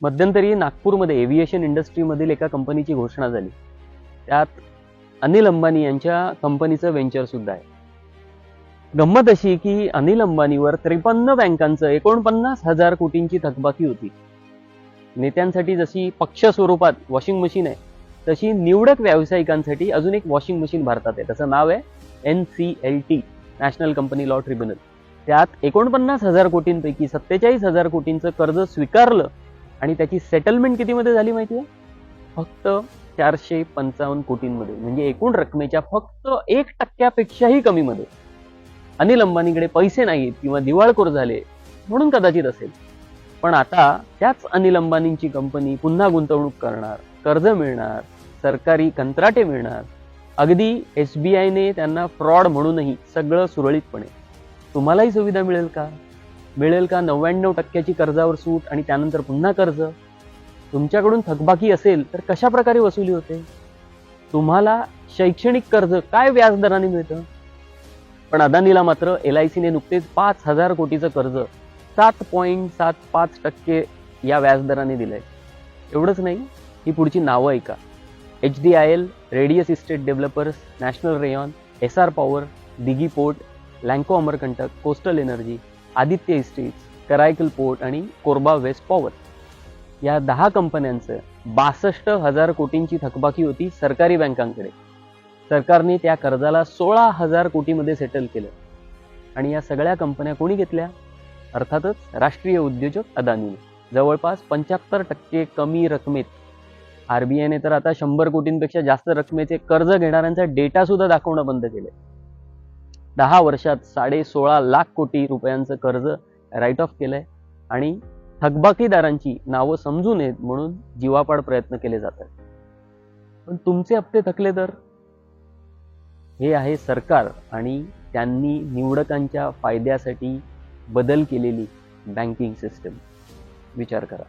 मध्यंतरी नागपूरमध्ये एव्हिएशन इंडस्ट्रीमधील एका कंपनीची घोषणा झाली. त्यात अनिल अंबानी यांच्या कंपनीचं वेंचर सुद्धा आहे. गंमत अशी की अनिल अंबानीवर 53 बँकांचं 49,000 कोटींची थकबाकी होती. नेत्यांसाठी जशी पक्ष स्वरूपात वॉशिंग मशीन आहे, तशी निवडक व्यावसायिकांसाठी अजून एक वॉशिंग मशीन भारतात आहे. त्याचं नाव आहे NCLT, national company law tribunal. त्यात 49,000 कोटींपैकी 47,000 कोटींचं कर्ज स्वीकारलं आणि त्याची सेटलमेंट कितीमध्ये झाली माहिती आहे? फक्त 455 कोटींमध्ये, म्हणजे एकूण रकमेच्या फक्त 1% कमीमध्ये. अनिल अंबानीकडे पैसे नाहीत किंवा दिवाळखोर झाले म्हणून कदाचित असेल, पण आता त्याच अनिल अंबानींची कंपनी पुन्हा गुंतवणूक करणार, कर्ज मिळणार, सरकारी कंत्राटे मिळणार. अगदी SBIने त्यांना फ्रॉड म्हणूनही सगळं सुरळीतपणे. तुम्हालाही सुविधा मिळेल का? मिळेल का 99% कर्जावर सूट आणि त्यानंतर पुन्हा कर्ज? तुमच्याकडून थकबाकी असेल तर कशा प्रकारे वसुली होते? तुम्हाला शैक्षणिक कर्ज काय व्याजदराने मिळतं? पण अदानीला मात्र LICने नुकतेच 5,000 कोटीचं कर्ज 7.75% या व्याजदराने दिलंय. एवढंच नाही, ही पुढची नावं ऐका: HDIL, radius estate developers, national rayon, SR power, Dighi port, Lanco Amarkantak, coastal energy, Aditya estates, Karaikal port आणि कोरबा वेस्ट पॉवर. या 10 कंपन्यांचं 62,000 कोटींची थकबाकी होती सरकारी बँकांकडे. सरकारने त्या कर्जाला 16,000 कोटीमध्ये सेटल केलं. आणि या सगळ्या कंपन्या कोणी घेतल्या? अर्थातच राष्ट्रीय उद्योजक अदानीने. जवळपास 75% कमी रकमेत. RBIने तर आता 100 कोटींपेक्षा जास्त रकमेचे कर्ज घेणाऱ्यांचा डेटा सुद्धा दाखवणं बंद केलंय. 10 वर्षात 16.5 लाख कोटी रुपयांचं कर्ज राईट ऑफ केलंय आणि थकबाकीदारांची नावं समजू नयेत म्हणून जीवापाड प्रयत्न केले जातात. पण तुमचे हप्ते थकले तर? हे आहे सरकार आणि त्यांनी निवडकांच्या फायद्यासाठी बदल केलेली बँकिंग सिस्टम. विचार करा.